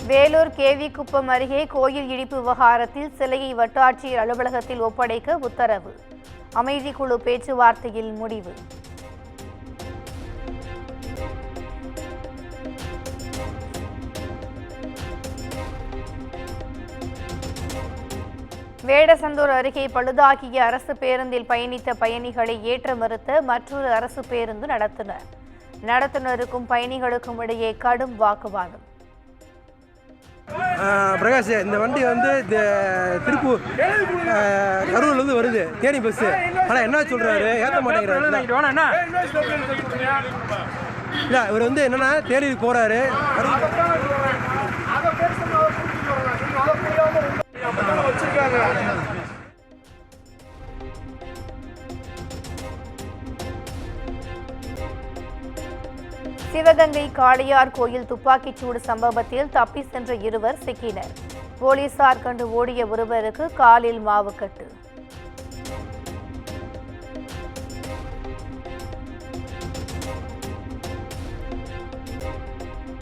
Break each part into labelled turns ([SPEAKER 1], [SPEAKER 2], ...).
[SPEAKER 1] வேலூர் கேவிக்குப்பம் அருகே கோயில் இடிப்பு விவகாரத்தில் சிலையை வட்டாட்சியர் அலுவலகத்தில் ஒப்படைக்க உத்தரவு. அமைதிக்குழு பேச்சுவார்த்தையில் முடிவு. வேடசந்தூர் அருகே பழுதாகிய அரசு பேருந்தில் பயணித்த பயணிகளை ஏற்ற மறுத்த மற்றொரு அரசு பேருந்து நடத்துனருக்கும் பயணிகளுக்கும் இடையே கடும் வாக்குவாதம்.
[SPEAKER 2] பிரகாஷ், இந்த வண்டி வந்து திருப்பூர் கரூர்லேருந்து வருது, தேனி பஸ்ஸு. ஆனால் என்ன சொல்கிறாரு, ஏற்ற மாட்டேங்கிறாரு. இல்லை, இவர் வந்து என்னன்னா தேனிக்கு போகிறாரு.
[SPEAKER 1] சிவகங்கை காளையார் கோயில் துப்பாக்கிச்சூடு சம்பவத்தில் தப்பி சென்ற இருவர் சிக்கினர். போலீசார் கண்டு ஓடிய ஒருவருக்கு காலில் மாவுக்கட்டு.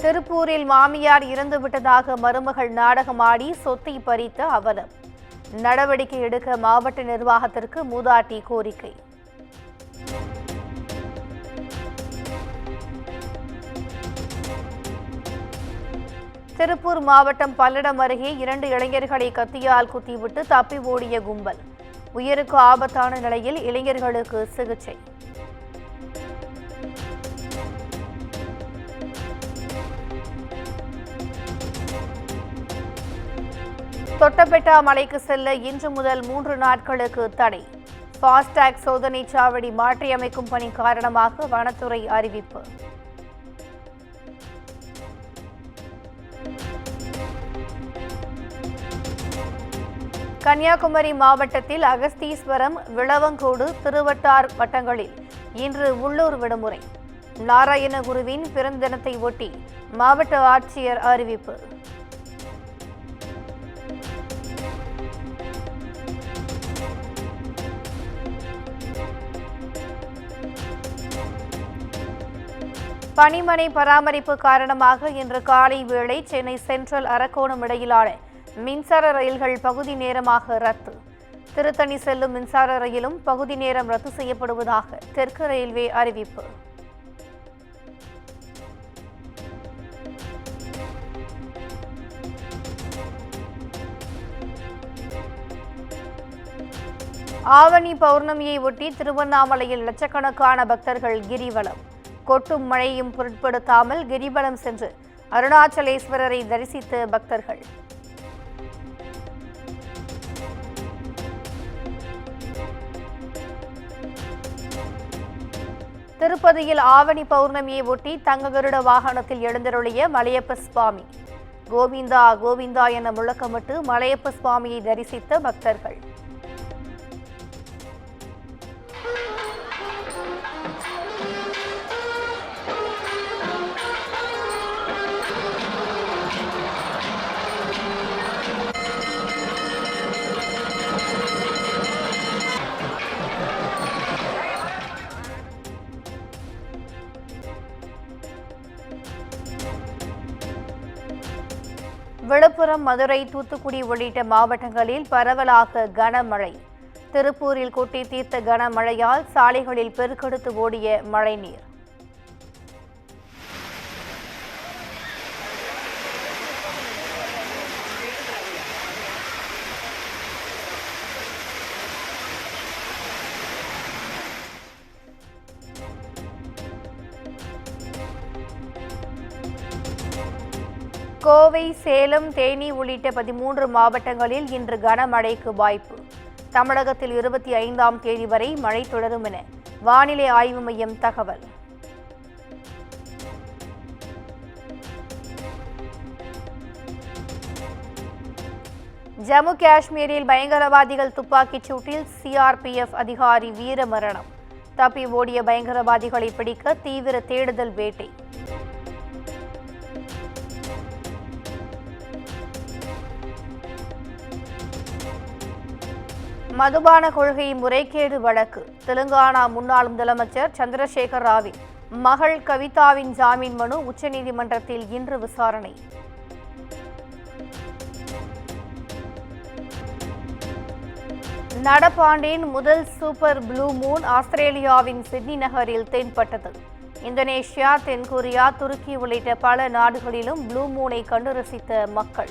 [SPEAKER 1] திருப்பூரில் மாமியார் இறந்துவிட்டதாக மருமகள் நாடகமாடி சொத்தை பறித்த அவலம். நடவடிக்கை எடுக்க மாவட்ட நிர்வாகத்திற்கு மூதாட்டி கோரிக்கை. திருப்பூர் மாவட்டம் பல்லடம் அருகே 2 இளைஞர்களை கத்தியால் குத்திவிட்டு தப்பி ஓடிய கும்பல். உயிருக்கு ஆபத்தான நிலையில் இளைஞர்களுக்கு சிகிச்சை. தொட்டபெட்டா மலைக்கு செல்ல இன்று முதல் 3 நாட்களுக்கு தடை. ஃபாஸ்டாக் சோதனை சாவடி மாற்றியமைக்கும் பணி காரணமாக வனத்துறை அறிவிப்பு. கன்னியாகுமரி மாவட்டத்தில் அகஸ்தீஸ்வரம், விளவங்கோடு, திருவட்டார் வட்டங்களில் இன்று உள்ளூர் விடுமுறை. நாராயணகுருவின் பிறந்த தினத்தை ஒட்டி மாவட்ட ஆட்சியர் அறிவிப்பு. பணிமனை பராமரிப்பு காரணமாக இன்று காலை வேளை சென்னை சென்ட்ரல் அரக்கோணம் இடையிலான மின்சார ரயில்கள் பகுதி நேரமாக ரத்து. திருத்தணி செல்லும் மின்சார ரயிலும் பகுதி நேரம் ரத்து செய்யப்படுவதாக தெற்கு ரயில்வே அறிவிப்பு. ஆவணி பௌர்ணமியை ஒட்டி திருவண்ணாமலையில் லட்சக்கணக்கான பக்தர்கள் கிரிவலம். கொட்டும் மழையும் பொருட்படுத்தாமல் கிரிவலம் சென்று அருணாச்சலேஸ்வரரை தரிசித்த பக்தர்கள். திருப்பதியில் ஆவணி பௌர்ணமியை ஒட்டி தங்க கருட வாகனத்தில் எழுந்தருளிய மலையப்ப சுவாமி. கோவிந்தா கோவிந்தா என முழக்கமிட்டு மலையப்ப சுவாமியை தரிசித்த பக்தர்கள். விழுப்புரம், மதுரை, தூத்துக்குடி உள்ளிட்ட மாவட்டங்களில் பரவலாக கனமழை. திருப்பூரில் கொட்டி தீர்த்த கனமழையால் சாலைகளில் பெருக்கெடுத்து ஓடிய மழைநீர். கோவை, சேலம், தேனி உள்ளிட்ட 13 மாவட்டங்களில் இன்று கனமழைக்கு வாய்ப்பு. தமிழகத்தில் 25ஆம் தேதி வரை மழை தொடரும் என வானிலை ஆய்வு மையம் தகவல். ஜம்மு காஷ்மீரில் பயங்கரவாதிகள் துப்பாக்கிச் சூட்டில் சிஆர்பிஎஃப் அதிகாரி வீரமரணம். தப்பி ஓடிய பயங்கரவாதிகளை பிடிக்க தீவிர தேடுதல் வேட்டை. மதுபான கொள்கை முறைகேடு வழக்கு. தெலுங்கானா முன்னாள் முதலமைச்சர் சந்திரசேகர் ராவின் மகள் கவிதாவின் ஜாமீன் மனு உச்சநீதிமன்றத்தில் இன்று விசாரணை. நடப்பாண்டின் முதல் சூப்பர் ப்ளூ மூன் ஆஸ்திரேலியாவின் சிட்னி நகரில் தென்பட்டது. இந்தோனேஷியா, தென்கொரியா, துருக்கி உள்ளிட்ட பல நாடுகளிலும் ப்ளூ மூனை கண்டு ரசித்த மக்கள்